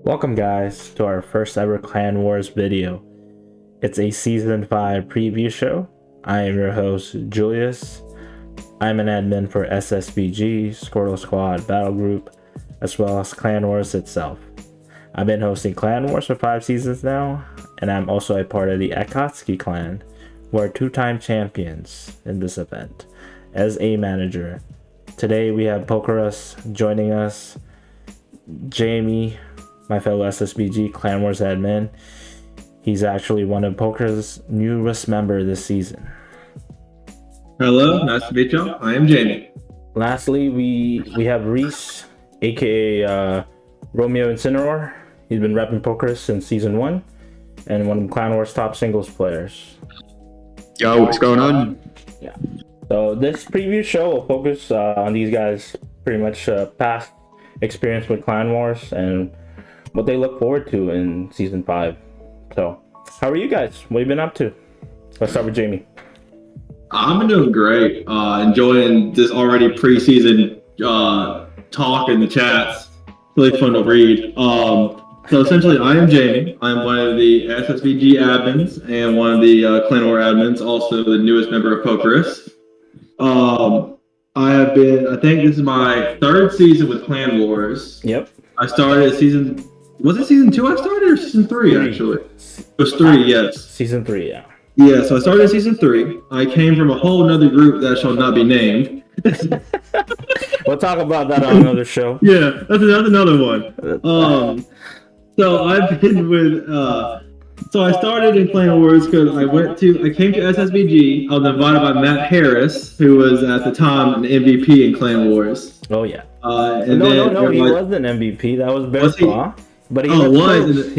Welcome guys to our first ever Clan Wars video. It's a Season 5 preview show. I am your host, Julius. I'm an admin for SSBG, Squirtle Squad Battle Group, as well as Clan Wars itself. I've been hosting Clan Wars for 5 seasons now, and I'm also a part of the Akatsuki clan, who are 2-time champions in this event, as a manager. Today we have Pokerus joining us, Jamie, my fellow SSBG Clan Wars admin. He's actually one of Poker's newest member this season. Hello, nice to meet y'all. I am Jamie. Lastly, we have Reese, aka Romeo Incineroar. He's been repping Poker since season 1 and one of Clan Wars top singles players. Yo, what's going on? Yeah. So this preview show will focus on these guys' pretty much past experience with Clan Wars and what they look forward to in season 5. So, how are you guys? What have you been up to? Let's start with Jamie. I'm doing great. Enjoying this already preseason talk in the chats. Really fun to read. So essentially, I am Jamie. I'm one of the SSVG admins and one of the Clan War admins, also the newest member of Pokerus. I think this is my 3rd season with Clan Wars. Yep. I started was it season 2 I started or season 3 actually? It was 3, yes. Season 3, yeah. Yeah, so I started in season 3. I came from a whole nother group that shall not be named. We'll talk about that on another show. Yeah, that's another one. So I've been with so I started in Clan Wars because I came to SSBG. I was invited by Matt Harris, who was at the time an MVP in Clan Wars. Oh yeah. No, he wasn't MVP. That was Bear Claw. But he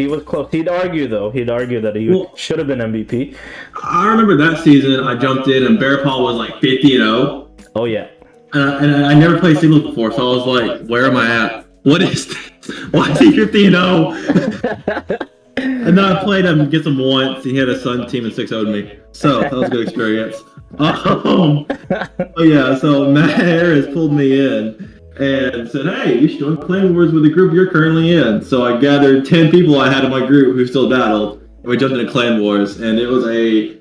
was close. He'd argue that he should have been MVP. I remember that season I jumped in and Bear Paw was like 50-0. Oh yeah. And I never played singles before, so I was like, where am I at? What is this? Why is he 50-0? And then I played him against him once. He had a Sun team and 6-0'd me. So that was a good experience. So Matt Harris pulled me in and said, hey, you should join Clan Wars with the group you're currently in. So I gathered 10 people I had in my group who still battled, and we jumped into Clan Wars, and it was a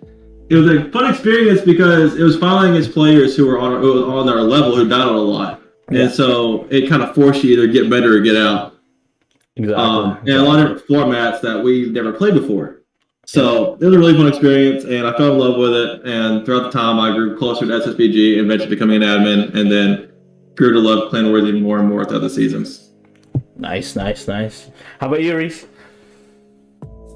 fun experience because it was fighting against players who were on our level who battled a lot. Yeah. And so it kind of forced you to get better or get out. Exactly. And a lot of different formats that we've never played before. So it was a really fun experience, and I fell in love with it. And throughout the time, I grew closer to SSBG, eventually becoming an admin, and then grew to love Clan Wars even more and more throughout the seasons. Nice. How about you, Reese?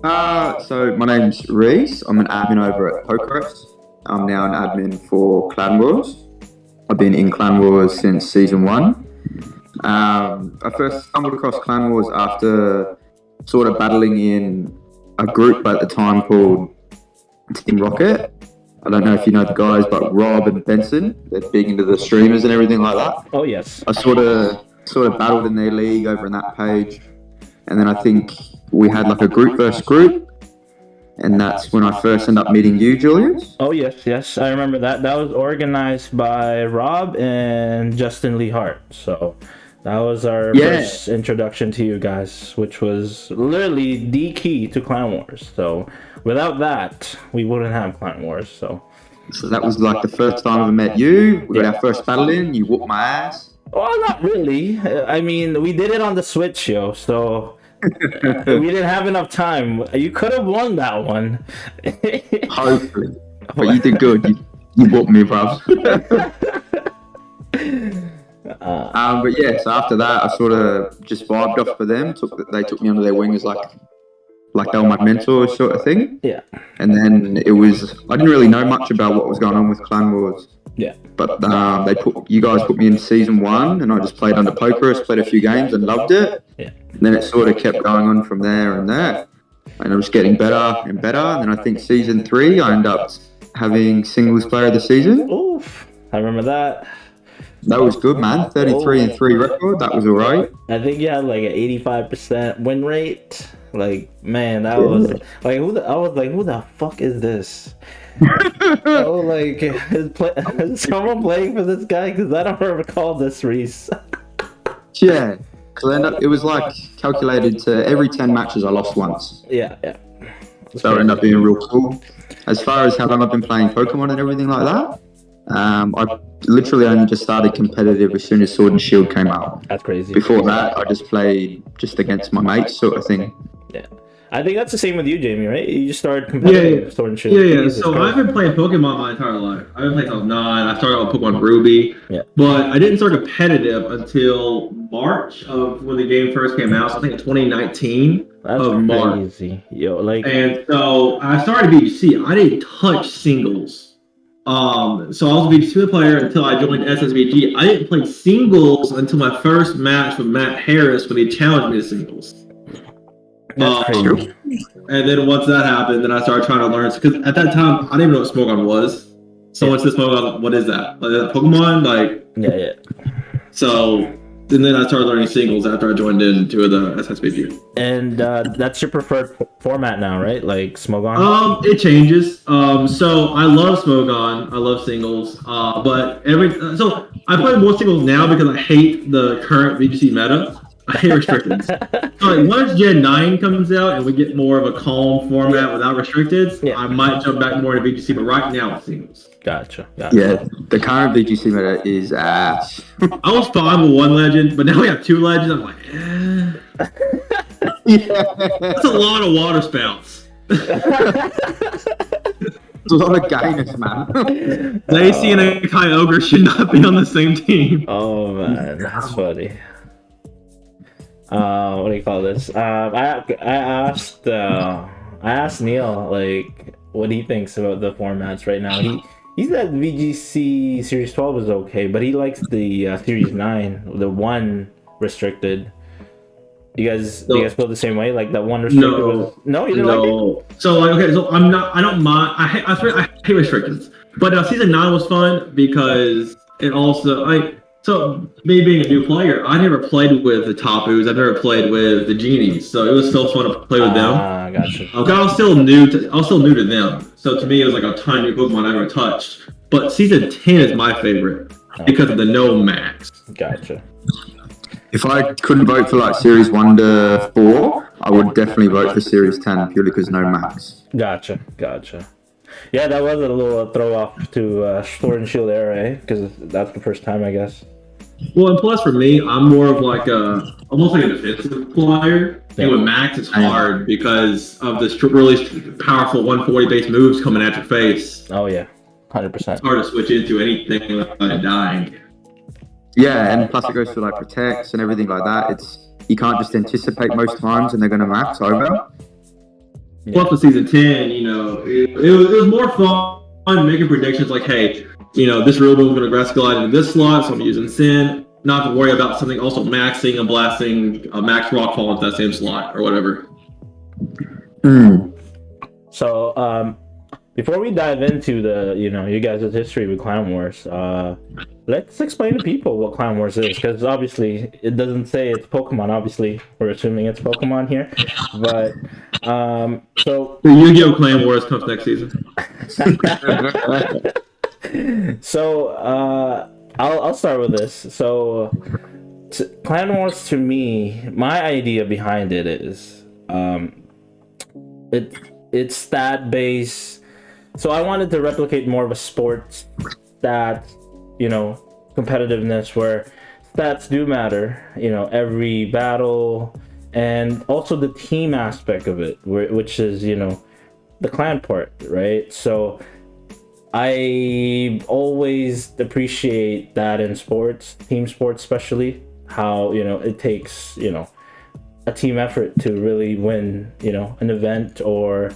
So my name's Reese. I'm an admin over at Pokerus. I'm now an admin for Clan Wars. I've been in Clan Wars since season 1. I first stumbled across Clan Wars after sort of battling in a group at the time called Team Rocket. I don't know if you know the guys, but Rob and Benson, they're big into the streamers and everything like that. Oh yes. I sort of battled in their league over in that page, and then I think we had like a group versus group, and that's when I first ended up meeting you, Julius. Oh yes, I remember that. That was organized by Rob and Justin Lee Hart. So that was our first introduction to you guys, which was literally the key to Clan Wars. So without that, we wouldn't have Clan Wars. So that was like the first time I ever met you. We got our first battle in. You whooped my ass. Well, not really. I mean, we did it on the Switch, yo. So we didn't have enough time. You could have won that one. Hopefully. But you did good. You whooped me, bro. But yeah, so after that, I sort of just vibed off for them. They took me under their wing as like they were my mentors, sort of thing. Yeah. And then I didn't really know much about what was going on with Clan Wars. Yeah. But you guys put me in season 1, and I just played under Pokerus, played a few games, and loved it. Yeah. And then it sort of kept going on from there and there, and I was getting better and better. And then I think season 3, I ended up having singles player of the season. Oof! I remember that. That was good, man. 33-3 record. That was alright. I think you had like an 85% win rate. Like, man, that was like, who the fuck is this? Oh, like, is someone playing for this guy? Because I don't recall this, Reese. Yeah, because it was like calculated to every 10 matches I lost once. Yeah, yeah. So it ended up being real cool. As far as how long I've been playing Pokemon and everything like that, I literally only just started competitive as soon as Sword and Shield came out. That's crazy. Before that, I just played just against my mates, sort of thing. Yeah. I think that's the same with you, Jamie, right? You just started competitive Sword and Shield. Yeah. So I've been playing Pokemon my entire life. I've been playing since 9. I started on Pokemon Ruby. Yeah. But I didn't start competitive until March of when the game first came out. So I think 2019 That's of March. crazy. Yo, like, And so I started VGC. I didn't touch singles. So I was a VGC player until I joined SSVG. I didn't play singles until my first match with Matt Harris when he challenged me to singles. that's crazy. And then once that happened, then I started trying to learn. Because at that time, I didn't even know what Smogon was. Someone said Smogon, I was like, what is that? Like, is that Pokemon? Like, Yeah. so, and then I started learning singles after I joined into the SSBG. And that's your preferred format now, right? Like Smogon? It changes. So I love Smogon. I love singles. But so I play more singles now because I hate the current VGC meta. I hate restricteds. So like once Gen 9 comes out and we get more of a calm format without restricteds, I might jump back more to VGC. But right now it's singles. Gotcha. Yeah, the current VGC meta is ass. I was fine with one legend, but now we have 2 legends. I'm like, that's a lot of water spouts. It's a lot of gayness, man. Lacey and a Kyogre should not be on the same team. Oh man, that's funny. What do you call this? I asked Neil like what he thinks about the formats right now. He said VGC Series 12 is okay, but he likes the Series 9, the one restricted. You guys feel the same way? Like that one restricted was you didn't like it? So like okay, so I don't mind. I hate restrictions, but season 9 was fun because it also so me being a new player, I never played with the Tapus. I've never played with the Genies, so it was still fun to play with them. Gotcha. Okay, I was still new to them, so to me it was like a tiny new Pokemon I never touched. But season 10 is my favorite because of the no max. Gotcha. If I couldn't vote for like Series 1 to 4, I would definitely vote for Series 10 purely because no max. Gotcha. Yeah, that was a little throw off to Sword and Shield era, eh? Because that's the first time, I guess. Well, and plus for me, I'm more of like almost like a defensive player. And with Max, it's hard because of this really powerful 140 base moves coming at your face. Oh yeah, 100%. It's hard to switch into anything without dying. Yeah, and plus it goes to like protects and everything like that. You can't just anticipate most times, and they're going to max over. Yeah. Plus, with season 10, it was more fun making predictions like, hey, this real move is going to grass glide into this slot, so I'm using Sin. Not to worry about something also maxing and blasting a max rockfall into that same slot or whatever. So, before we dive into the, you guys' history with Clan Wars, let's explain to people what Clan Wars is, because obviously it doesn't say it's Pokemon. Obviously, we're assuming it's Pokemon here, but so the Yu-Gi-Oh! Clan Wars comes next season. So I'll start with this. So Clan Wars, to me, my idea behind it is it's stat based. So I wanted to replicate more of a sports stat, competitiveness where stats do matter, every battle, and also the team aspect of it, which is, the clan part, right? So I always appreciate that in sports, team sports especially, how, it takes, a team effort to really win, an event or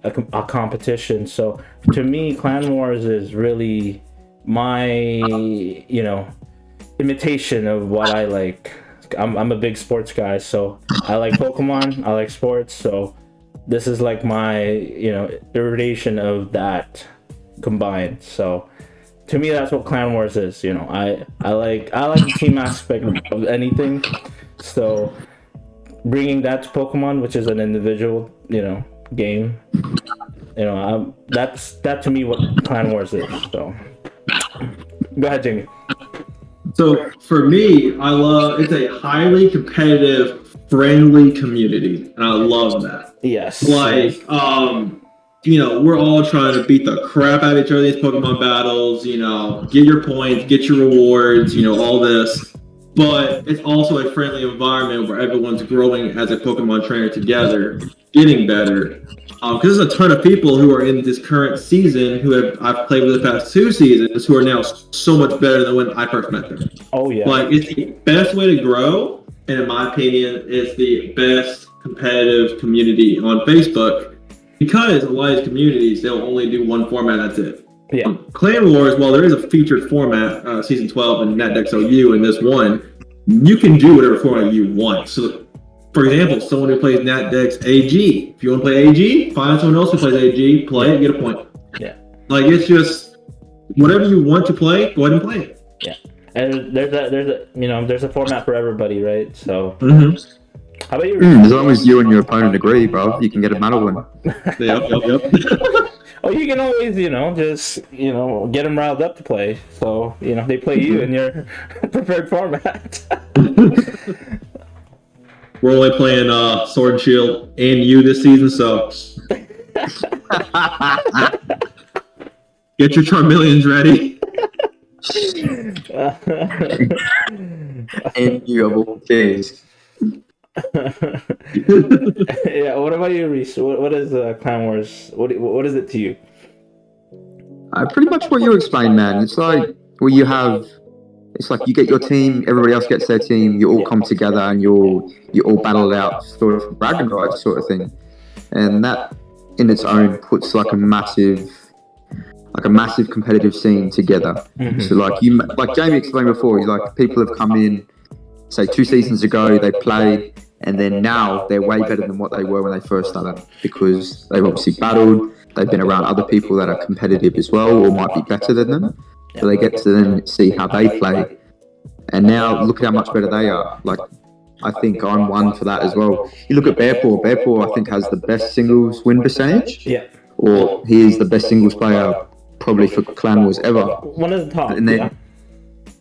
a competition. So to me, Clan Wars is really my imitation of what I like. I'm a big sports guy, so I like Pokemon, I like sports, so this is like my iteration of that combined. So to me, that's what Clan Wars is. I like the team aspect of anything, so bringing that to Pokemon, which is an individual game, that to me what Clan Wars is. So, go ahead, Jamie. So for me, it's a highly competitive, friendly community, and I love that. Yes. Like, we're all trying to beat the crap out of each other in these Pokemon battles. Get your points, get your rewards. All this, but it's also a friendly environment where everyone's growing as a Pokemon trainer together, getting better. Because there's a ton of people who are in this current season I've played with the past 2 seasons who are now so much better than when I first met them. Oh yeah. Like, it's the best way to grow, and in my opinion, it's the best competitive community on Facebook, because a lot of these communities, they'll only do one format, that's it. Yeah. Clan Wars, while there is a featured format, Season 12 and NetDex OU and this one, you can do whatever format you want. So, for example, someone who plays NetDex AG, if you want to play AG, find someone else who plays AG, play it, get a point. Yeah. Like, it's just, whatever you want to play, go ahead and play it. Yeah. And there's a format for everybody, right? So. Mm-hmm. How about you? As long as you and your opponent agree, bro, you can get a medal win. Yep. Oh, you can always, just, get them riled up to play. So, they play you in your preferred format. We're only playing Sword and Shield and you this season, so get your Charmeleons ready. And you have all keys. Yeah, what about you, Reese? What is Clan Wars? What is it to you? Pretty much what you explained, man. It's like you get your team, everybody else gets their team, you all come together and you all battle it out, sort of bragging rights sort of thing. And that in its own puts like a massive competitive scene together. Mm-hmm. So like Jamie explained before, like people have come in, say 2 seasons ago, they played, and then now they're way better than what they were when they first started, because they've obviously battled, they've been around other people that are competitive as well, or might be better than them. So they get to then see how they play. And now look at how much better they are. Like, I think I'm one for that as well. You look at Bearpaw. Bearpaw, I think, has the best singles win percentage. Yeah. Or he is the best singles player probably for Clan Wars ever. One of the top. And then,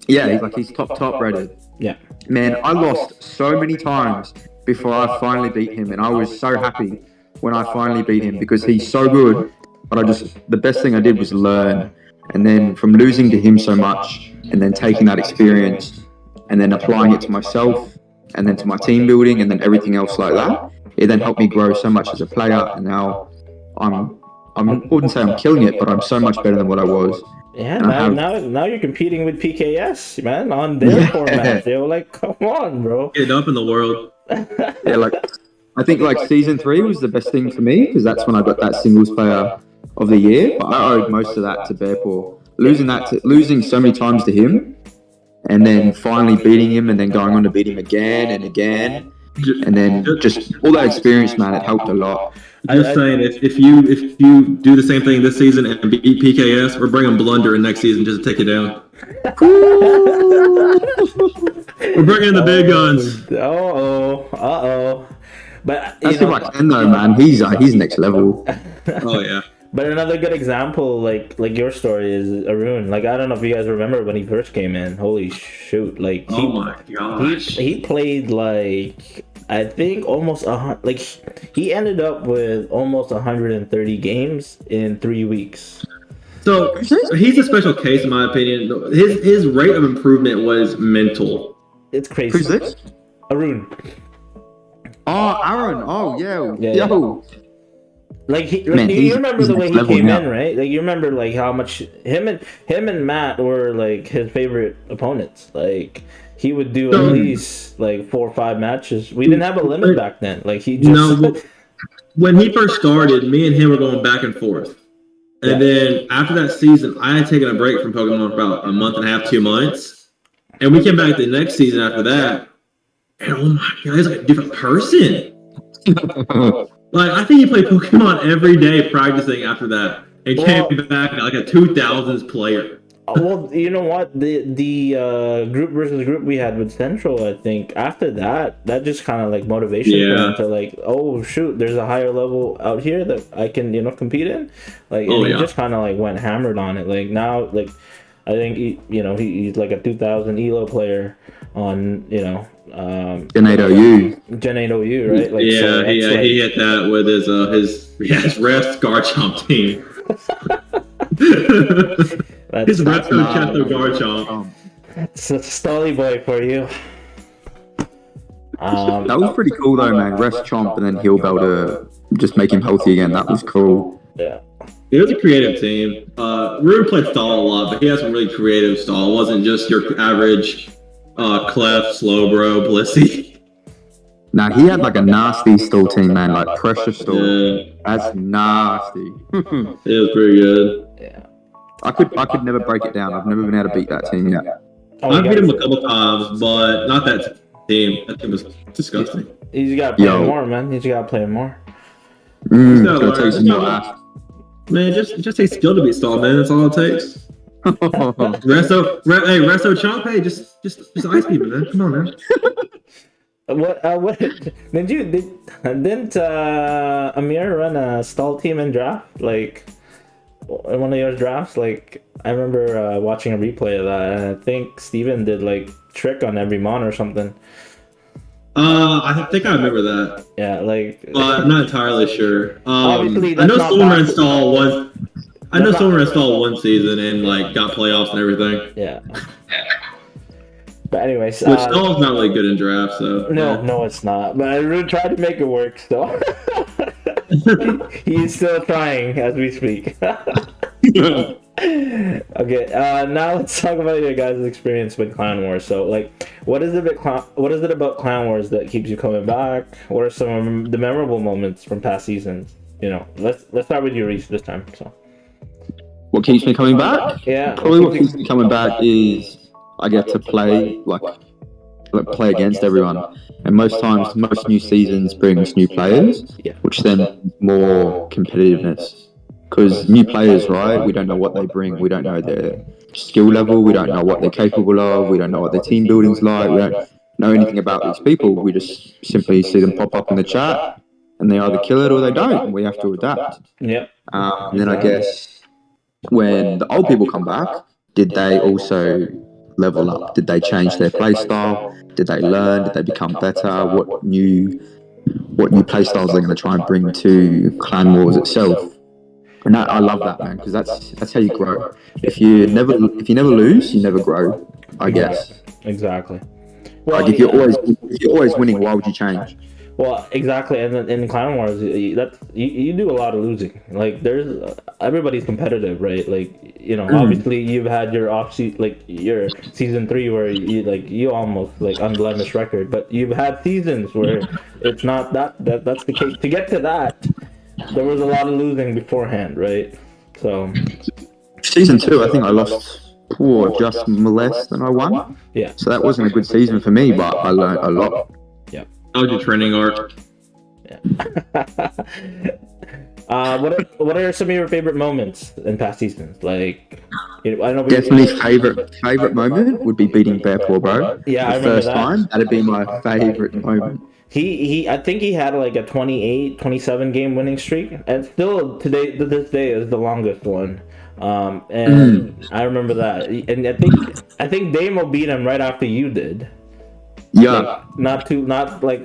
he's top rated. Yeah. Man, I lost so many times before I finally beat him, and I was so happy when I finally beat him because he's so good. But the best thing I did was learn. And then from losing to him so much, and then taking that experience, and then applying it to myself, and then to my team building, and then everything else like that, it then helped me grow so much as a player. And now I wouldn't say I'm killing it, but I'm so much better than what I was. Yeah, now you're competing with PKS, man, on their format. They were like, come on, bro. Get up in the world. Yeah, like I think like season 3 was the best thing for me because that's when I got that singles player of the year. But I owed most of that to Bearpaw. Losing so many times to him, and then finally beating him, and then going on to beat him again and again, and then just all that experience, man, it helped a lot. Just saying, if you do the same thing this season and beat PKS, we're bringing Blunder in next season just to take you down. We're bringing in the big guns. Uh-oh. But that's too much, though, man. He's next level. Oh yeah. But another good example, like your story, is Arun. Like, I don't know if you guys remember when he first came in. Holy shoot! Like, oh my gosh, he played like, I think almost he ended up with almost 130 games in 3 weeks. So he's a special case in my opinion. His rate of improvement was mental. It's crazy. Who's this? Arun. Oh, Aaron. Oh yeah. Yo. Like, you remember the way he came in, right? Like, you remember like how much him and Matt were like his favorite opponents. Like, he would do at least like 4 or 5 matches. We didn't have a limit back then. Like, he just when he first started, me and him were going back and forth. And then after that season, I had taken a break from Pokemon for about a month and a half, 2 months. And we came back the next season after that. And oh my god, he's like a different person. Like, I think he played Pokemon every day practicing after that. And came back like a 2000s player. Well, you know what? The group versus group we had with Central, I think after that just kind of like motivation for him to like, oh shoot, there's a higher level out here that I can compete in, like, and he just kind of like went hammered on it. Like now, like I think he's like a 2000 Elo player on Gen 8 OU. Gen 8 OU, right? Like, Yeah, so he hit that with his rest Garchomp team. His Resto Chato Garchomp. It's a Stolly boy for you. That was pretty cool though, man. Rest Chomp and then Heal Belter, just make him healthy again. That was cool. Yeah. It was a creative team. Rune played stall a lot, but he had some really creative stall. It wasn't just your average Clef, Slowbro, Blissey. Nah, he had like a nasty stall team, man. Like pressure stall. Yeah. That's nasty. It was pretty good. Yeah. I could never break it down. I've never been able to beat that team yet. I've beat him a couple times, but not that team. That team was disgusting. He's got to play more, man. He's got to play more. Man, just take skill to beat stall, man. That's all it takes. Resto Chomp, hey, just ice people, man. Come on, man. What didn't Amir run a stall team in draft, like in one of your drafts? Like I remember watching a replay of that, and I think Steven did like trick on every mon or something. I think I remember that. Yeah, like I'm not entirely sure. Obviously, I know someone ran stall one. I know someone ran stall one season and like got playoffs and everything. Yeah. But anyways, which stall's not really good in drafts, so no, it's not. But I really tried to make it work. So he's still trying as we speak. Okay, now let's talk about your guys' experience with Clan Wars. So, like, what is it about Clan Wars that keeps you coming back? What are some of the memorable moments from past seasons? Let's start with you, Reese, this time. So, what keeps me coming back? Yeah, probably what keeps me coming back is I get to play play against everyone, and most times, most new seasons brings new players, which then more competitiveness. Because new players, right? We don't know what they bring. We don't know their skill level. We don't know what they're capable of. We don't know what their team building's like. We don't know anything about these people. We just simply see them pop up in the chat, and they either kill it or they don't, and we have to adapt. Yep. And then I guess when the old people come back, did they also level up? Did they change their play style? Did they learn? Did they become better? What new play styles are they going to try and bring to Clan Wars itself? And I love that, man, because that's how you grow. If you never lose, you never grow, I guess. Exactly. Well, like if you're always winning, why would you change? Well, exactly, and in Clan Wars, you do a lot of losing. Like everybody's competitive, right? Like obviously you've had your your season 3 where you almost unblemished record, but you've had seasons where it's not that's the case. To get to that, there was a lot of losing beforehand, right? So season 2, I think I lost just less than I won. Yeah. So that wasn't a good season for me, but I learned a lot. Yeah. How was your training arc? Yeah. What are some of your favorite moments in past seasons? Like, I know definitely favorite moment would be beating Bearpaw, bro. Yeah, I remember first time. That'd be my favorite moment. I think he had like a 27 game winning streak, and still to this day is the longest one. And I remember that, and I think Damo beat him right after you did. Yeah. Like,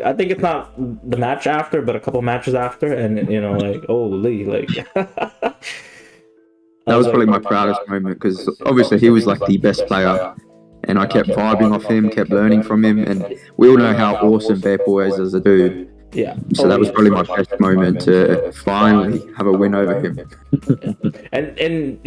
I think it's not the match after, but a couple matches after, and holy, that was probably my proudest moment, because obviously he was like the best player. And I kept vibing off him, kept learning from him, and we all know how awesome Bearpaw is as a dude. Yeah. So that was probably my best moment to finally have a win over him. And there's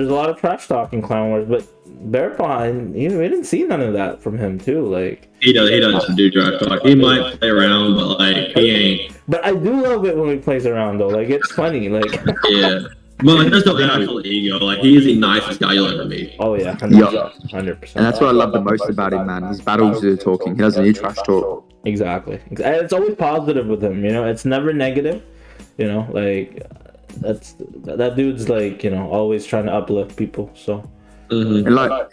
a lot of trash talk in Clan Wars, but Bearpaw, we didn't see none of that from him too. Like he doesn't do trash talk. He might play around, but he ain't. But I do love it when he plays around though. Like it's funny. Like yeah. But there's no actual ego. Like he is the nicest guy you'll ever meet. Oh yeah, 100%. And that's what I love the most about him, man. His battles are talking. He doesn't need trash talk. Exactly. And it's always positive with him. It's never negative. that dude's like, always trying to uplift people. So And like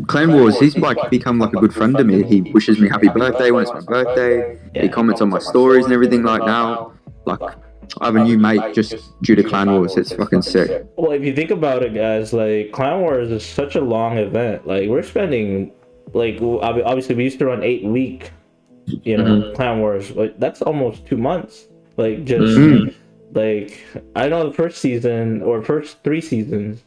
Clan Wars, he's like become like a good friend to me. He wishes me happy birthday when it's my birthday. He comments on my stories and everything like now. Like I have a new mate just due to Clan Wars. It's fucking sick. well, if you think about it, guys, like Clan Wars is such a long event. Like we're spending, like obviously we used to run 8-week, Clan Wars. Like that's almost 2 months. Like just like I know the first season or first 3 seasons.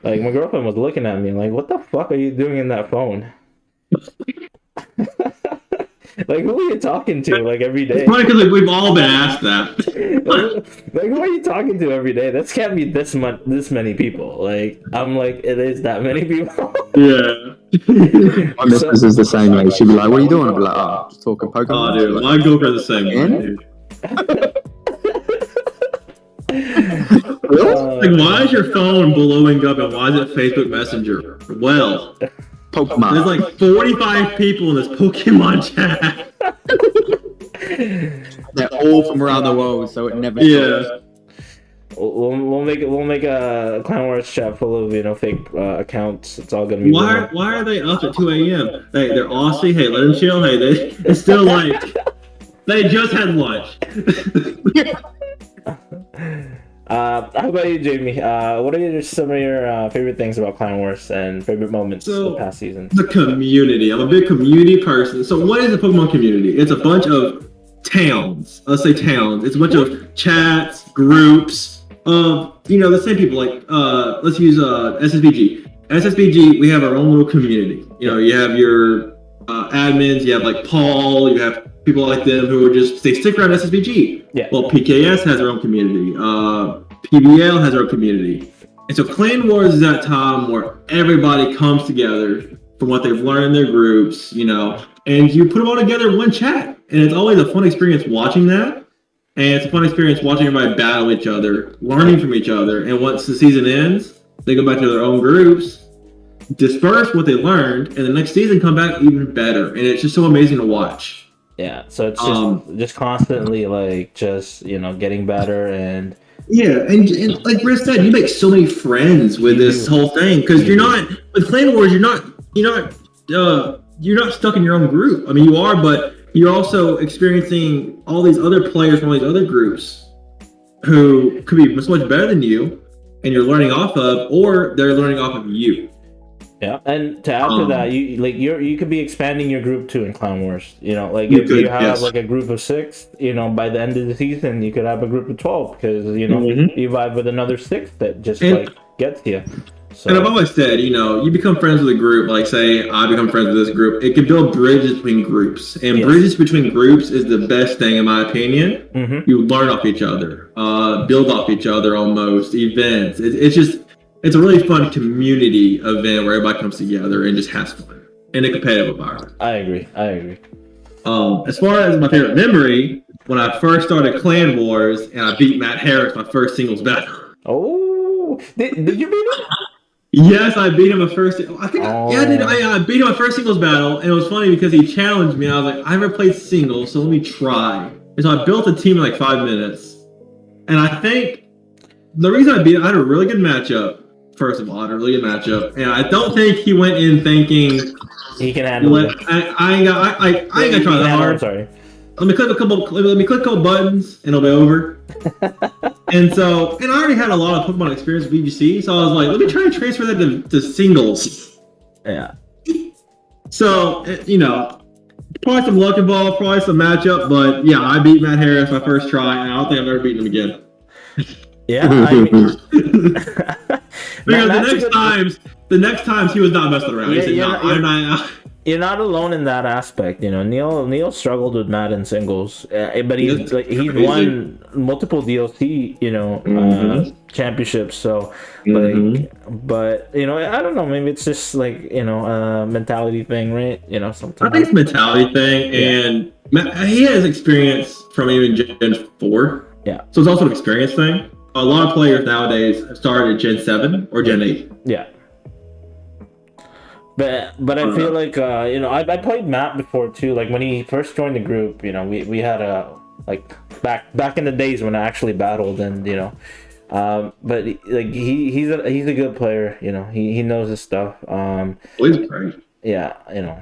Like my girlfriend was looking at me like, "What the fuck are you doing in that phone?" Like who are you talking to like every day? It's funny because like, we've all been asked that. Like who are you talking to every day? That can't be this many people. Like I'm like it is that many people. Yeah. My missus is the same way. She'd be like, "What are you doing?" I'd be like, "Oh, just talking Pokemon." Oh, dude, my girlfriend's the same way, dude. Like, why is your phone blowing up and why is it Facebook Messenger? Well, Pokemon. there's like 45 people in this Pokemon chat. They're all from around the world, so it never Yeah. We'll make a Clan Wars chat full of fake accounts. It's all gonna be. Why are they up at 2 a.m.? They're Aussie. Hey, let them chill. Hey, it's still like they just had lunch. How about you, Jamie? What are some of your favorite things about Clan Wars and favorite moments the past season? The community. I'm a big community person. So what is a Pokemon community? It's a bunch of towns. Let's say towns. It's a bunch of chats, groups of the same people. Like let's use SSBG. SSBG, we have our own little community. You have your admins. You have like Paul. You have people like them who are they stick around SSBG. Yeah. Well, PKS has their own community. PBL has their own community. And so Clan Wars is that time where everybody comes together from what they've learned in their groups, and you put them all together in one chat. And it's always a fun experience watching that. And it's a fun experience watching everybody battle each other, learning from each other. And once the season ends, they go back to their own groups, disperse what they learned, and the next season come back even better. And it's just so amazing to watch. Yeah, so it's just constantly like getting better and and like Britt said, you make so many friends with this whole thing because you're not with Clan Wars. You're not stuck in your own group. I mean, you are, but you're also experiencing all these other players from all these other groups who could be so much better than you, and you're learning off of, or they're learning off of you. Yeah, and to add to that, you could be expanding your group too in Clan Wars. If you have like a group of 6, by the end of the season, you could have a group of 12 because you vibe with another 6 that just gets you. So. And I've always said, you become friends with a group. Like, say, I become friends with this group. It can build bridges between groups, and bridges between groups is the best thing, in my opinion. Mm-hmm. You learn off each other, build off each other, almost events. It's a really fun community event where everybody comes together and just has fun in a competitive environment. I agree. As far as my favorite memory, when I first started Clan Wars and I beat Matt Harris my first singles battle. Oh, did you beat him? Yes, I beat him a first. I think I did. I beat him my first singles battle, and it was funny because he challenged me. And I was like, I never played singles, so let me try. And so I built a team in like 5 minutes, and I think the reason I beat him, I had a really good matchup. First of all, I had a really good matchup, and I don't think he went in thinking he can handle it. I ain't got to try that hard. Sorry. Let me click a couple buttons, and it'll be over. And I already had a lot of Pokemon experience with VGC, so I was like, let me try and transfer that to singles. Yeah. So probably some luck involved, probably some matchup, but yeah, I beat Matt Harris my first try, and I don't think I've ever beaten him again. Yeah, because the next times he was not messing around. He said, "No, you're not alone in that aspect." Neil struggled with Matt in singles, but he's won multiple DLC, championships. So, but I don't know. Maybe it's just like a mentality thing, right? Sometimes I think it's a mentality thing, and he has experience from even Gen 4. Yeah. So it's also an experience thing. A lot of players nowadays started at Gen 7 or Gen 8. Yeah. But I feel like I played Matt before too. Like when he first joined the group, we had a back in the days when I actually battled, and But he's a good player. You know, he knows his stuff. He's great. Yeah, you know.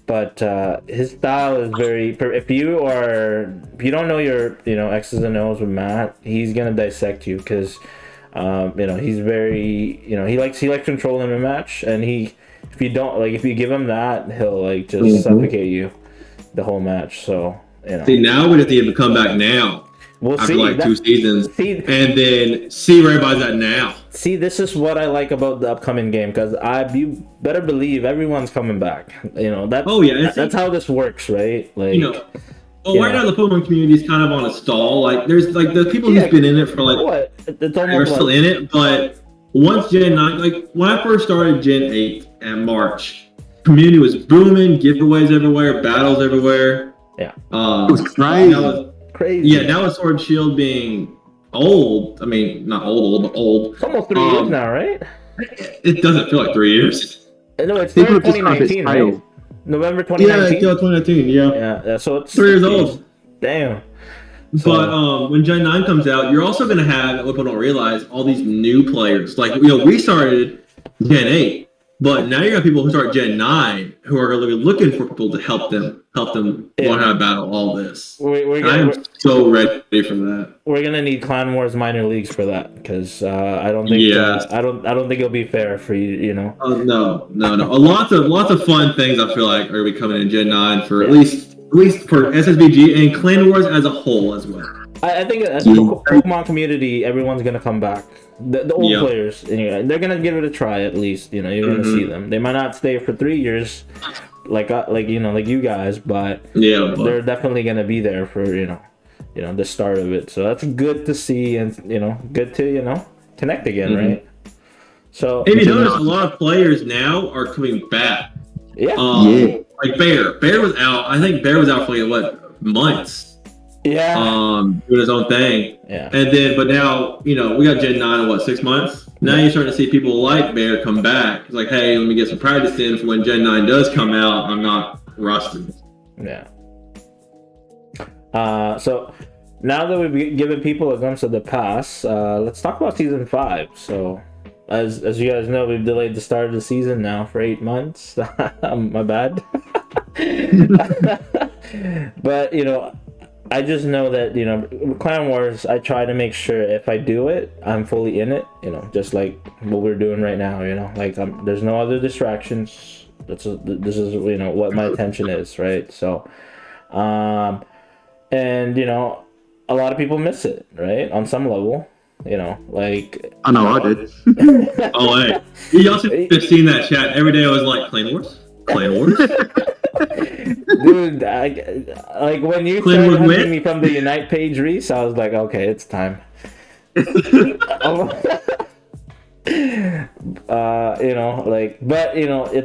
But his style is very. If you don't know your X's and O's with Matt, he's gonna dissect you because he's very he likes controlling the match, and if you give him that, he'll just suffocate you the whole match. So See, now we just need him to come back now. We'll after see. 2 seasons, and then see where everybody's at now. See, this is what I like about the upcoming game, because you better believe everyone's coming back. That's how this works, right? Right now the Pokemon community is kind of on a stall. Like, there's the people who've been in it for they're still in it, but once Gen 9, when I first started Gen 8 in March, community was booming, giveaways everywhere, battles everywhere. Yeah, it was crazy. Crazy. Yeah, now with Sword and Shield being old, I mean, not old, but old. It's almost 3 years now, right? It doesn't feel like 3 years. No, it's 2019, right? November 2019? Yeah, 2019, Yeah, so it's 3 years old. Damn. But when Gen 9 comes out, you're also going to have, what people don't realize, all these new players. We started Gen 8, but now you got people who start Gen 9 who are going to be looking for people to help them learn how to battle all this. I'm so ready for that. We're gonna need Clan Wars minor leagues for that, because I don't think I don't think it'll be fair for you. No. Lots of fun things I feel like are gonna be coming in Gen 9 for at least for SSBG and Clan Wars as a whole as well. I think as the Pokemon community, everyone's gonna come back. The old players, they're gonna give it a try at least. You're gonna see them. They might not stay for 3 years, like you guys, but they're definitely gonna be there for the start of it. So that's good to see, and good to connect again, right? So if you notice, a lot of players now are coming back. Yeah. Like Bear was out. I think Bear was out for months. Yeah. Doing his own thing. Yeah. And then, but now, we got Gen 9 in 6 months? Now you're starting to see people like Bear come back. It's like, hey, let me get some practice in for when Gen 9 does come out. I'm not rusted. Yeah. So now that we've given people a glimpse of the past, let's talk about season 5. So as you guys know, we've delayed the start of the season now for 8 months. My bad. But I just know that Clan Wars, I try to make sure if I do it, I'm fully in it, just like what we're doing right now. There's no other distractions. This is what my attention is, right? So and a lot of people miss it, right, on some level. I know I did. Oh, hey, you also have seen that chat every day. I was like, Clan Wars. Dude, when you started hunting me from the Unite page, Reese, I was like, okay, it's time. It's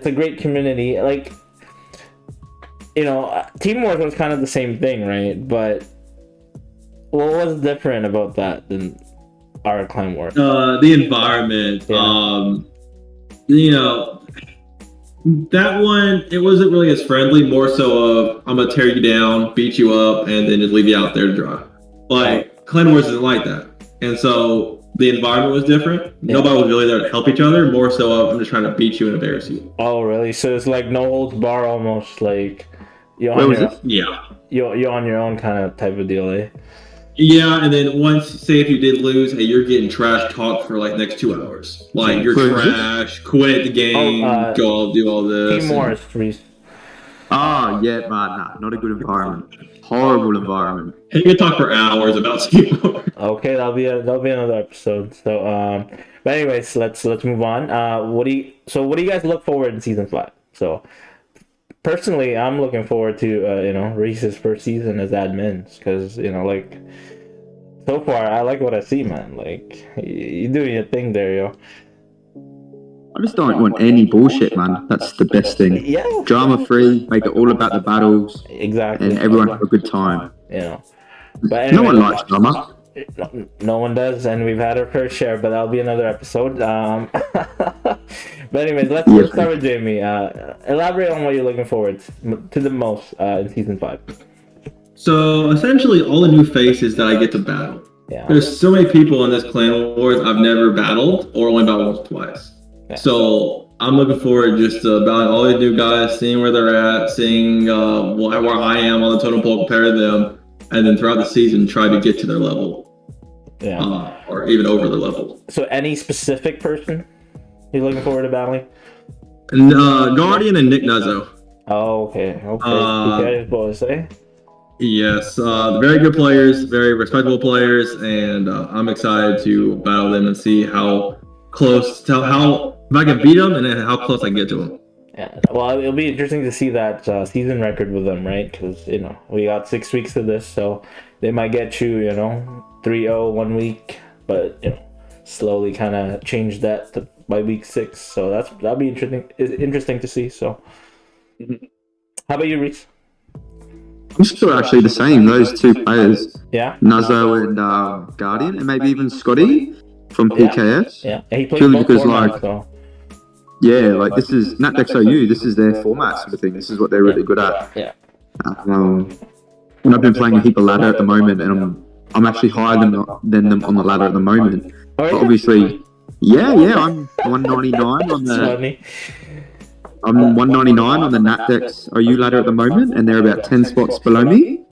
a great community. Teamwork was kind of the same thing, right? But what was different about that than our Clan War? The environment. That one, it wasn't really as friendly, more so of, I'm going to tear you down, beat you up, and then just leave you out there to dry. Clan Wars isn't like that. And so the environment was different. Yeah. Nobody was really there to help each other, more so of, I'm just trying to beat you and embarrass you. Oh, really? So it's like no holds bar almost, like you're on you're on your own kind of type of deal, eh? Yeah, and then once, say if you did lose, hey, you're getting trash talk for next 2 hours. You're trash, quit the game, go do all this. Team Wars, Reese. Oh, yeah, man, not a good environment. Horrible environment. Hey, you can talk for hours about Team Wars. Okay, that'll be another episode. So, but anyways, let's move on. What do you guys look forward in season 5? So, personally, I'm looking forward to Reese's first season as admins, because so far I like what I see, man. You doing your thing there, yo. I just don't want any bullshit, man. That's the best thing. Yeah. Drama free, make it all about the battles. Exactly. And everyone have a good time. But anyway, no one likes drama. No one does, and we've had our fair share, but that'll be another episode. But anyways, let's start with Jamie. Elaborate on what you're looking forward to the most in season 5. So essentially, all the new faces that I get to battle. Yeah. There's so many people in this Clan Wars I've never battled or only battled once or twice. Yeah. So I'm looking forward just to battling all these new guys, seeing where they're at, seeing where I am on the totem pole compared to them, and then throughout the season try to get to their level. Yeah. Or even over their level. So any specific person you're looking forward to battling? Guardian and Nick Nuzzo. Oh, okay. Okay. Boys, eh? Yes, very good players, very respectable players, and I'm excited to battle them and see how close, how if I can beat them and then how close I can get to them. Yeah. Well, it'll be interesting to see that season record with them, right? Because we got 6 weeks of this, so they might get you, 3-0 1 week, but slowly kind of change that by week 6. So that'll be interesting to see. So, how about you, Reese? I'm sure actually the same. Those two players, Yeah. Nuzzo and Guardian, and maybe even Scotty from PKS. Yeah. He plays Purely both because, formats, so. Yeah, like this is Natdex OU. This is their format sort of thing. This is what they're really good at. Yeah. And I've been playing a heap of ladder at the moment, and I'm actually higher than them on the ladder at the moment. But obviously, yeah, I'm 199 on the. I'm 199 on the Natdex OU ladder at the moment, and they're about 10 spots below me.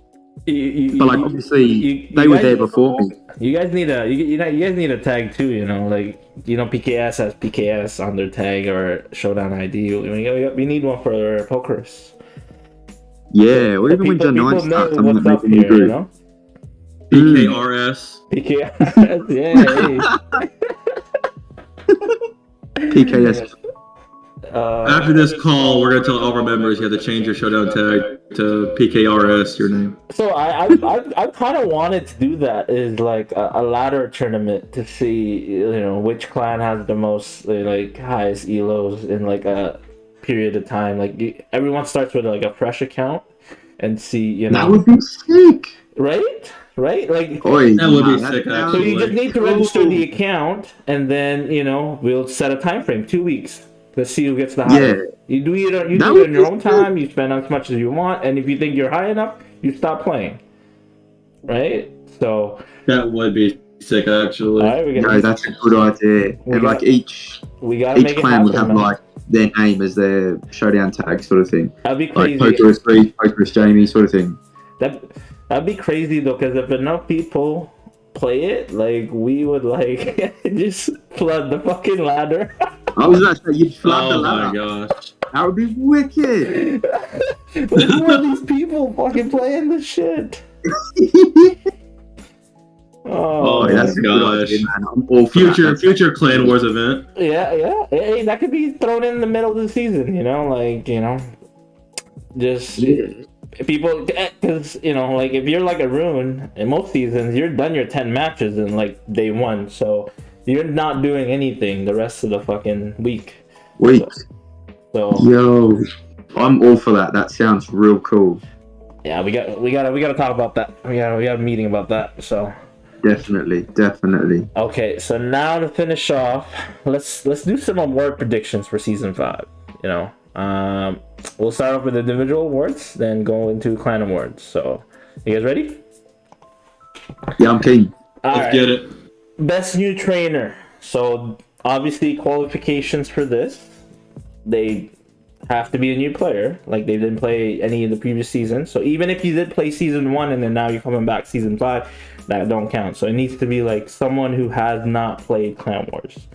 But like obviously, they were there before me. You guys need a tag too, PKS has PKS on their tag or Showdown ID. We need one for pokers. Yeah, or even when Gen 9 starts, I'm not making a group. PKRS. PKS, yeah. PKS. After this call, we're gonna tell all of our members you have to change your Showdown tag to PKRS, your name. So I kind of wanted to do that, is like a ladder tournament to see which clan has the most highest elos in like a period of time. Like everyone starts with like a fresh account and see That would be sick, right? Like that would be sick. Actually. So you just need to register the account, and then we'll set a time frame, 2 weeks. Let's see who gets the highest. You do it in your own time. You spend as much as you want, and if you think you're high enough, you stop playing. Right? So that would be sick, actually. All right, no, that's a good idea. And like each clan would have like their name as their Showdown tag, sort of thing. That'd be crazy. Like Poker is Free, Poker is Jamie, sort of thing. That'd be crazy though, because if enough people play it, like we would just flood the fucking ladder. I was gonna say you'd flood the ladder. Oh my gosh. That would be wicked. Who are these people fucking playing this shit? Oh that's a good idea, man. I'm all for future Clan Wars event. Yeah. Hey, that could be thrown in the middle of the season, just people, because if you're like a Rune in most seasons, you're done your 10 matches in like day 1, so you're not doing anything the rest of the fucking week. So yo, I'm all for that. That sounds real cool. Yeah, we gotta talk about that. We got a meeting about that. So definitely. Okay, so now to finish off, let's do some award predictions for season 5. We'll start off with individual awards, then go into clan awards. So, you guys ready? Yeah, I'm keen. Let's get it. Best new trainer. So, obviously, qualifications for this, they have to be a new player. Like, they didn't play any of the previous seasons. So, even if you did play season 1 and then now you're coming back season 5, that don't count. So, it needs to be like someone who has not played Clan Wars.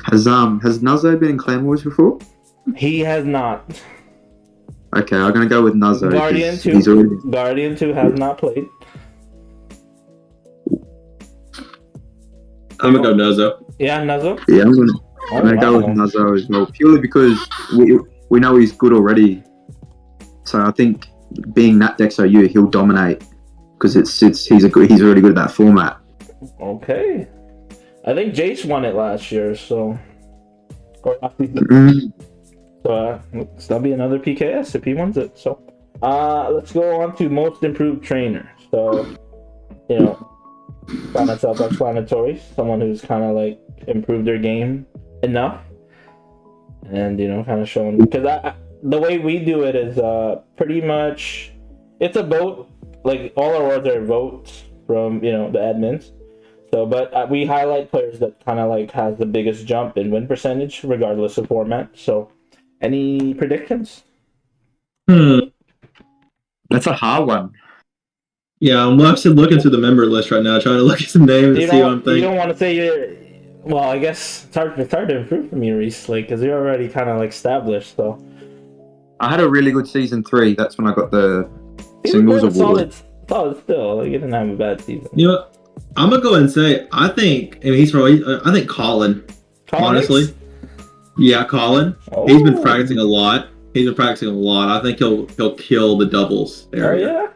Has Nuzzo been in Clan Wars before? He has not. Okay, I'm gonna go with Nuzzo. Guardian 2 has not played. I'm gonna go Nuzzo. Yeah, Nuzzo? Yeah, I'm gonna go with Nuzzo as well, purely because we know he's good already. So I think being Natdex OU, he'll dominate because he's really good at that format. Okay. I think Jace won it last year, so. So that'll be another PKS if he wins it. So let's go on to most improved trainer. So kind of self-explanatory. Someone who's kind of like improved their game enough, and kind of shown, because the way we do it is pretty much it's a vote. Like all our awards are votes from the admins. So, but we highlight players that kind of like has the biggest jump in win percentage, regardless of format. So, any predictions? That's a hard one. Yeah, I'm actually looking through the member list right now, trying to look at some names and see what I'm You thinking. don't want to say you're. Well, I guess it's hard to improve from you, Reese, like because you're already kind of like established. So I had a really good season 3. That's when I got the he singles was award. solid still. Like he didn't have a bad season. You know what? I'm gonna go ahead and say I think he's probably. I think Colin. Honestly, yeah, Colin. Oh. He's been practicing a lot. I think he'll kill the doubles area. Oh yeah.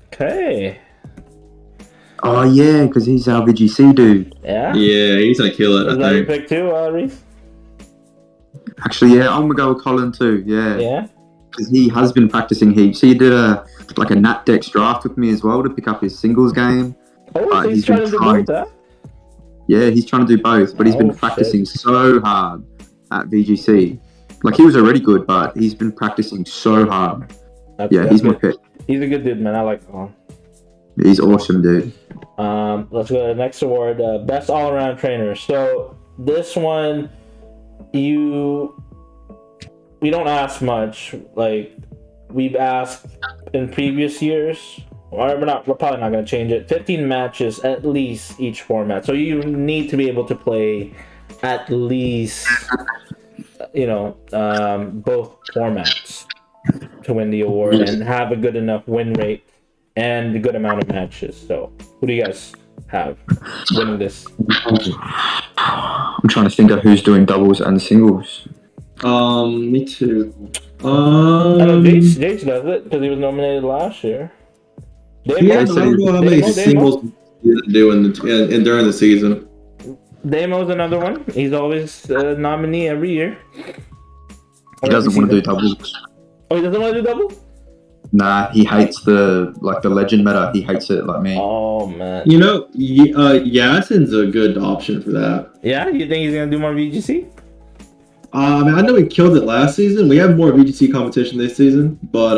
Okay. Oh yeah, because he's our VGC dude. Yeah. Yeah, he's gonna kill it. Is I that your think. pick too, Reese? Actually, yeah, I'm gonna go with Colin too. Yeah. Yeah. Because he has been practicing heaps. He did a Nat Dex draft with me as well to pick up his singles game. Oh, so he's trying to do both, huh? Yeah, he's trying to do both, but he's been practicing so hard at VGC. Like he was already good, but he's been practicing so hard. He's my pick. He's a good dude, man. I like him. He's awesome, dude. Let's go to the next award, best all-around trainer. So this one, we don't ask much. Like we've asked in previous years. We're probably not going to change it. 15 matches at least each format. So you need to be able to play at least, both formats to win the award and have a good enough win rate and a good amount of matches. So who do you guys have winning this? I'm trying to think of who's doing doubles and singles. Me too. I know Jace does it because he was nominated last year. I don't know how many singles he didn't do during the season. Damo's another one. He's always a nominee every year. He doesn't want to do doubles. Oh, he doesn't want to do doubles? Nah, he hates the legend meta. He hates it like me. Oh man. Yasin's a good option for that. Yeah, you think he's gonna do more VGC? I know he killed it last season. We have more VGC competition this season, but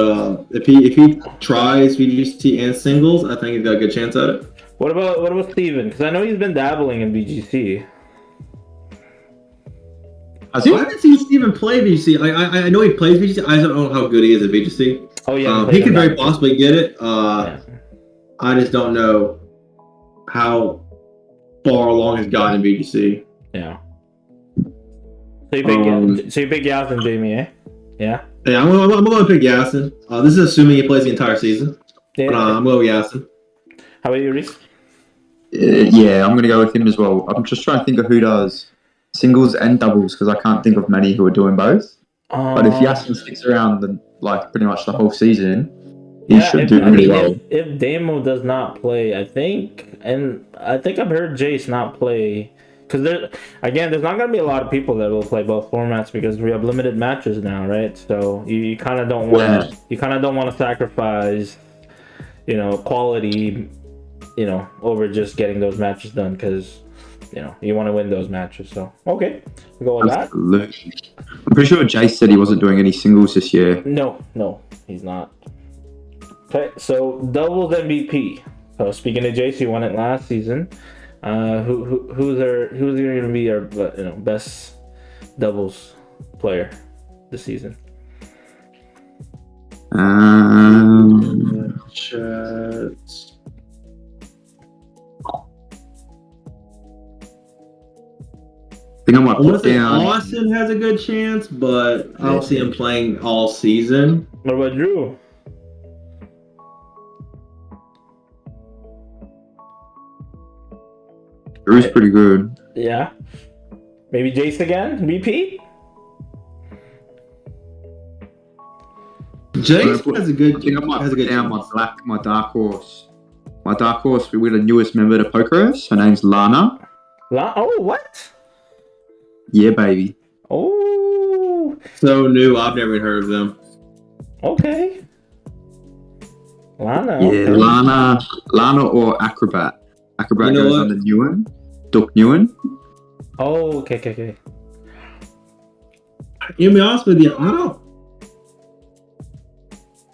if he tries VGC and singles, I think he's got a good chance at it. What about Steven? Because I know he's been dabbling in VGC. I haven't seen Steven play VGC. I know he plays VGC. I don't know how good he is at VGC. Oh yeah, he could very possibly get it. I just don't know how far along he's gotten in VGC. Yeah. So you pick Yasin, Jamie, eh? Yeah. Yeah, I'm going to pick Yasin. This is assuming he plays the entire season. Yeah. But I'm going with Yasin. How about you, Reese? Yeah, I'm going to go with him as well. I'm just trying to think of who does singles and doubles because I can't think of many who are doing both. But if Yasin sticks around pretty much the whole season, he should do really well. If Damo does not play, I think I've heard Jace not play. Because there's not going to be a lot of people that will play both formats because we have limited matches now, right? So you kind of don't want to sacrifice, quality, over just getting those matches done because, you want to win those matches. So okay, we'll go with Absolutely. that. I'm pretty sure Jace said he wasn't doing any singles this year. No, he's not. Okay, so doubles MVP. So speaking of Jace, he won it last season. Who's going to be our best doubles player this season? Chat. I think I might put down. Austin has a good chance, but I don't see him playing all season. What about Drew? Drew's pretty good. Yeah. Maybe Jace again? BP? Jace has a good. I think I might put down my dark horse. My dark horse, we're the newest member to Pokeros. Her name's Lana. Oh, what? Yeah, baby. Oh. So new. I've never even heard of them. Okay. Lana. Yeah, okay. Lana or Acrobat. Acrobat goes on the Newen. Duck Newen. Oh, okay. To be honest with you, I don't.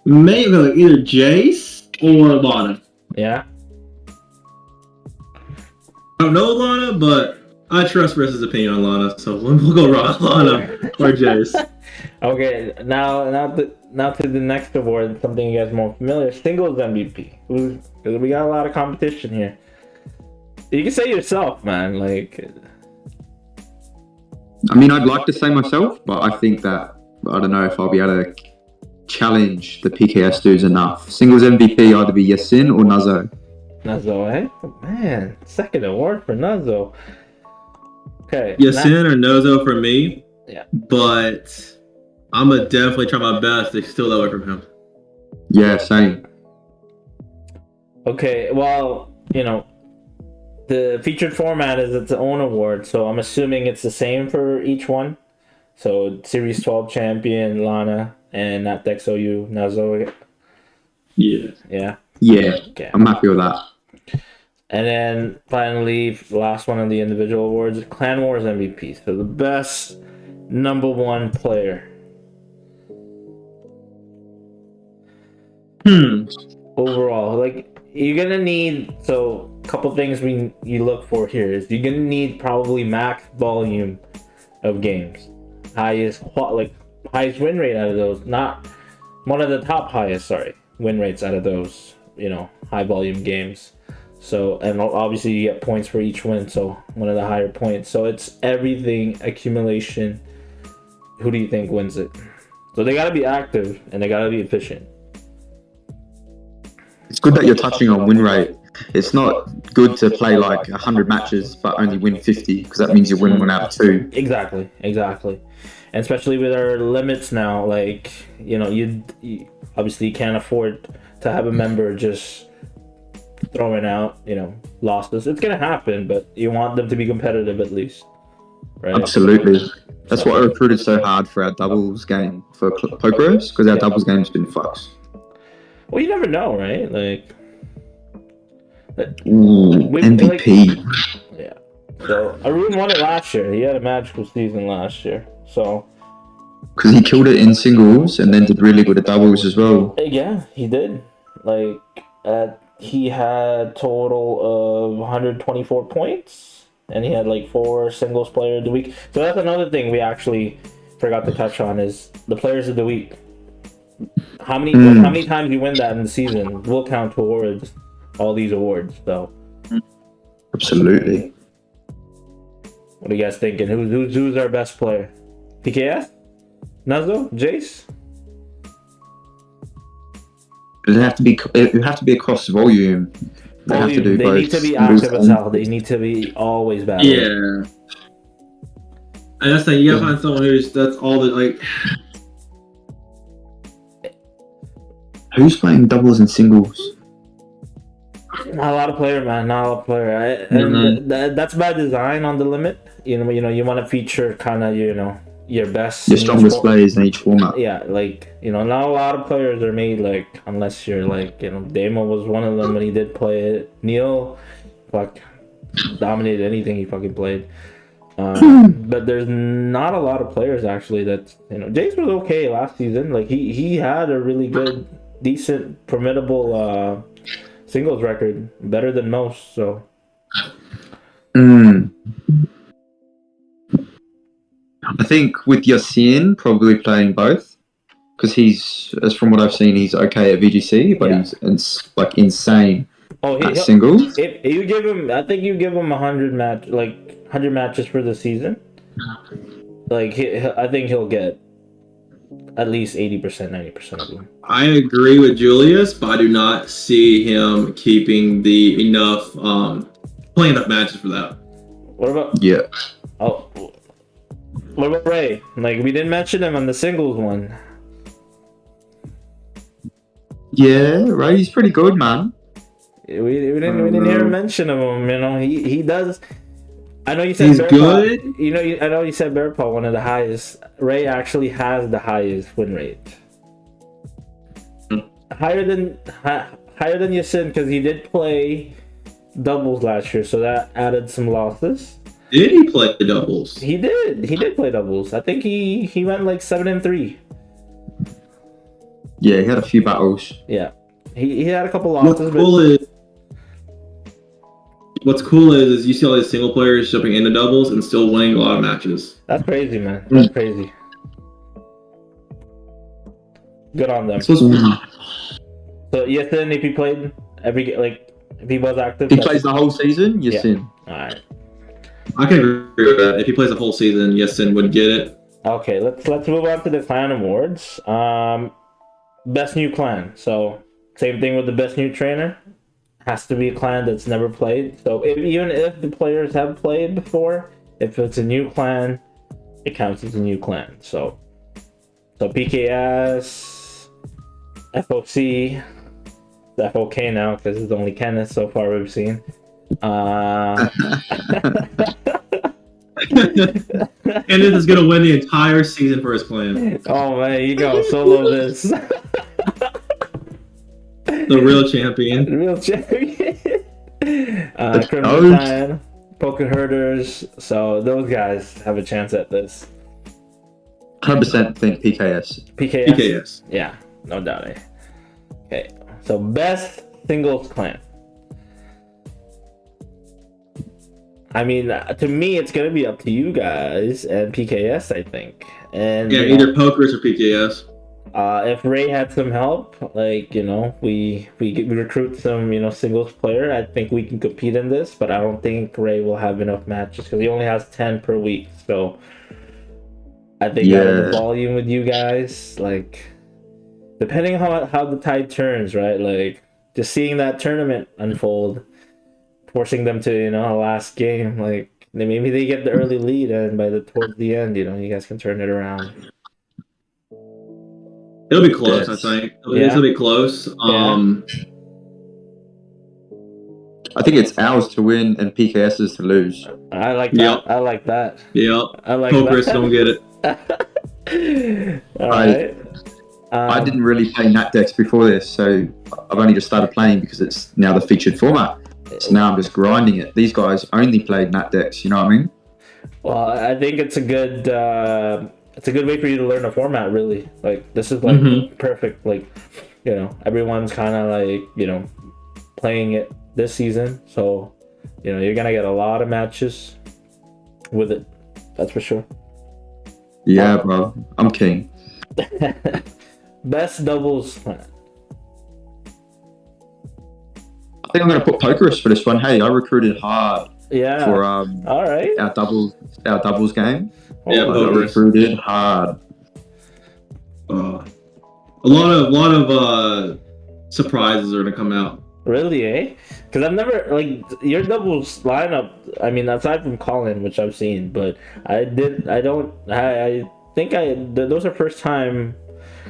Maybe either Jace or Lana. Yeah. I don't know Lana, but I trust Chris's opinion on Lana, so we'll go Lana or Jace. Okay, now to the next award, something you guys are more familiar, singles MVP. Because we got a lot of competition here. You can say yourself, man. Like, I mean, I'd like to say myself, but I think that I don't know if I'll be able to challenge the PKS dudes enough. Singles MVP either be Yasin or Nazo. Nazo, eh? Oh, man, second award for Nazo. Okay. Yasin or Nozo for me. Yeah. But I'm gonna definitely try my best to steal that away from him. Yeah, same. Okay, well, the featured format is its own award, so I'm assuming it's the same for each one. So Series 12 champion Lana and not DexOU Nazo. Yeah. Yeah. Yeah, Okay. I'm happy with that. And then finally, the last one of the individual awards, Clan Wars MVP. So the best number one player. Overall, like you're gonna need a couple things you look for here is you're gonna need probably max volume of games, highest win rate out of those, not one of the top highest win rates out of those high volume games. So, and obviously you get points for each win, so one of the higher points. So it's everything accumulation. Who do you think wins it? So they gotta be active and they gotta be efficient. It's good that you're touching on win rate. It's not good to play like 100 matches but only win 50 because that means you win 1 out of 2. Exactly. And especially with our limits now, like you obviously can't afford to have a member just throwing out losses. It's gonna happen, but you want them to be competitive at least, right? Absolutely. That's why I recruited so hard for our doubles game for Pokeros because our doubles game's been fucked. Well, you never know, right? Like, MVP. Yeah. So Arun won it last year. He had a magical season last year. So. Because he killed it in singles and then did really good at doubles as well. Yeah, he did. Like, he had total of 124 points, and he had like 4 singles player of the week. So that's another thing we actually forgot to touch on is the players of the week. How many times you win that in the season will count towards all these awards. So absolutely. What are you guys thinking? Who's our best player? PKS? Nazo? Jace? It have to be across volume. They have to do both. They need to be active as hell. They need to be always battling. Yeah. And that's the thing, you gotta find someone that's all the like. Who's playing doubles and singles? Not a lot of player, man. Not a lot of player. And that's by design on the limit. You want to feature kind of your best, your strongest players in each format. Yeah, not a lot of players are made unless you're Damo was one of them when he did play it. Neil, dominated anything he fucking played. But there's not a lot of players actually that Jace was okay last season. Like he had a really good, decent, formidable singles record, better than most. So. I think with Yasin probably playing both because he's, as from what I've seen, he's okay at VGC, but he's insane at singles. If you give him, I think you give him 100 matches for the season. I think he'll get at least 80%, 90% of them. I agree with Julius, but I do not see him keeping playing enough matches for that. What about? Yeah. Oh. What about Ray? We didn't mention him on the singles one. Yeah, Ray's pretty good, man. We didn't hear a mention of him. He does. I know you said he's Bear good. Paw, I know you said Bear Paw, one of the highest. Ray actually has the highest win rate. Higher than Yasin because he did play doubles last year, so that added some losses. Did he play doubles? He did play doubles. I think he went 7-3. Yeah, he had a few battles. Yeah, he had a couple losses. what's cool is you see all these single players jumping into doubles and still winning a lot of matches. That's crazy, man. That's crazy. Good on them. So Yasin, if he played if he was active, he plays the whole season. Yasin. All right. I can agree with that. If he plays the whole season, Yasin would get it. Okay, let's move on to the clan awards. Best new clan. So same thing with the best new trainer. Has to be a clan that's never played. So even if the players have played before, if it's a new clan, it counts as a new clan. So PKS, FOC, FOK now because it's only Kenneth so far we've seen. Kenneth is gonna win the entire season for his clan. Oh man, you go solo this. The real champion. The real champion. Criminal Clan, Poker Herders. So those guys have a chance at this. 100% think PKS. PKS. Yeah, no doubt. Okay, so best singles clan. I mean, to me, it's gonna be up to you guys and PKS, I think. And yeah, either Pokers or PKS. If Ray had some help, we recruit some, singles player, I think we can compete in this. But I don't think Ray will have enough matches because he only has 10 per week. So I think out of the volume with you guys, depending on how the tide turns, right? Just seeing that tournament unfold, forcing them to, last game, maybe they get the early lead, and towards the end, you guys can turn it around. It'll be close, I think. It'll be close. I think it's ours to win and PKS's to lose. I like that. Yep. I like that. Yep. I like Pokers don't get it. All right. I didn't really play Nat decks before this, so I've only just started playing because it's now the featured format. So now I'm just grinding it. These guys only played Nat decks, you know what I mean? Well, I think it's a good way for you to learn a format, really. This is perfect. Everyone's kind of playing it this season, so you're gonna get a lot of matches with it. That's for sure. Yeah, bro, I'm keen. Best doubles clan. I think I'm gonna put Pokerus for this one. Hey, I recruited hard. Yeah. For all right. Our doubles game. Yeah, I recruited hard. A lot of surprises are gonna come out. Really, eh? Because I've never your doubles lineup. I mean, aside from Colin, which I've seen, but I think those are first time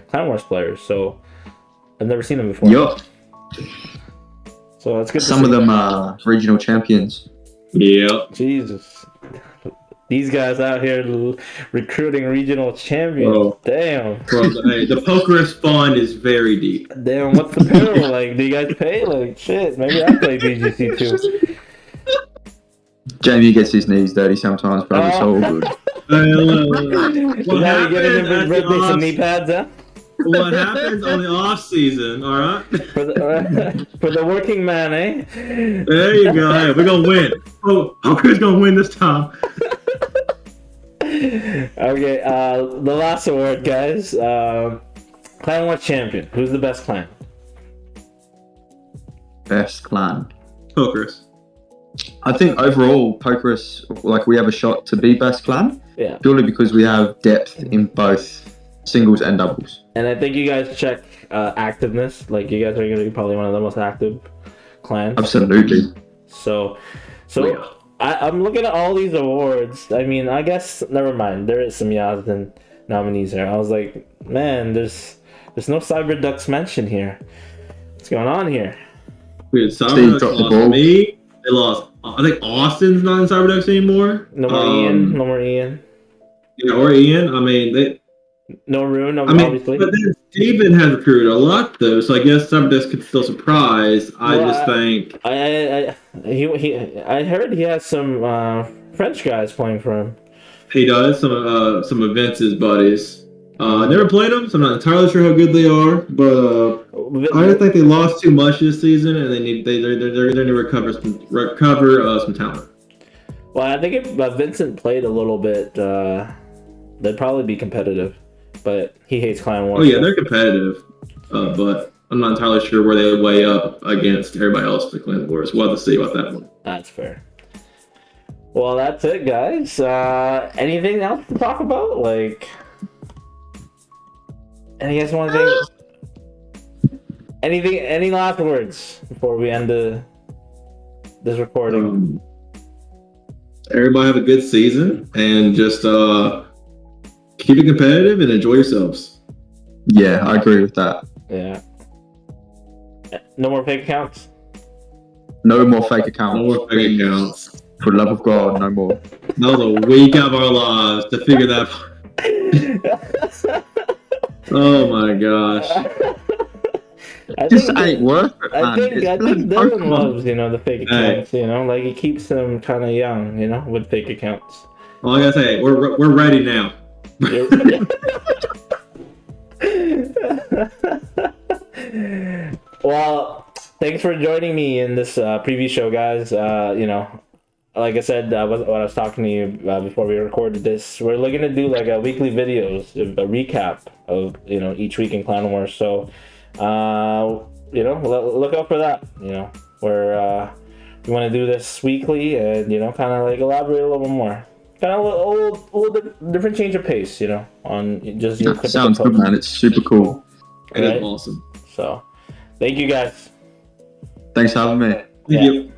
Clan Wars players, so I've never seen them before. Yup. So it's good. Some of them are regional champions. Yep. Jesus. These guys out here recruiting regional champions. Bro. Damn. Bro, hey, the Pokerus fund is very deep. Damn, what's the payroll like? Do you guys pay? Shit, maybe I play BGC too. Jamie gets his knees dirty sometimes, but it's all good. What happens? You getting him birthday some knee pads, huh? What happens on the off season, all right? For the working man, eh? There you go. Hey, we're gonna win. Poker's gonna win this time. Okay, the last award, guys. Clan Wars champion. Who's the best clan? Best clan. Pokerus. I think overall, Pokerus, we have a shot to be best clan. Yeah. Purely because we have depth in both singles and doubles. And I think you guys check activeness. You guys are going to be probably one of the most active clans. Absolutely. So I'm looking at all these awards. I mean, I guess never mind. There is some Yazdan nominees here. I was like, man, there's no Cyber Ducks mentioned here. What's going on here? Weird. Cyber Ducks lost me. They lost. I think Austin's not in Cyber Ducks anymore. No more Ian. Yeah, or Ian. I mean, no Rune, obviously. But then Steven has recruited a lot, though, so I guess some of this could still surprise. I think I heard he has some French guys playing for him. He does some of Vince's buddies. Never played them, so I'm not entirely sure how good they are. But I think they lost too much this season, and they're going to recover some talent. Well, I think if Vincent played a little bit, they'd probably be competitive. But he hates Clan Wars. Oh yeah, they're competitive, but I'm not entirely sure where they weigh up against everybody else in the Clan Wars. We'll have to see about that one. That's fair. Well, that's it, guys. Anything else to talk about? Like, any guys want to think? Anything? Any last words before we end this recording? Everybody have a good season and just keep it competitive and enjoy yourselves. Yeah, I agree with that. Yeah. No more fake accounts? No more fake accounts. No more fake accounts. For the love of God, no more. That was a week of our lives to figure that out. Oh my gosh. Ain't worth it, man. I think Dylan loves, the fake accounts, like he keeps them kind of young, with fake accounts. Well, I gotta say, we're ready now. Well, thanks for joining me in this preview show, guys. Like I said, when I was talking to you before we recorded this, we're looking to do like a weekly videos, a recap of each week in Clan Wars. So, look out for that. Where we want to do this weekly and kind of like elaborate a little bit more, kind of a little different change of pace. On just your sounds good, man. It's super cool. It is awesome. So, thank you guys. Thanks for having me. Thank you.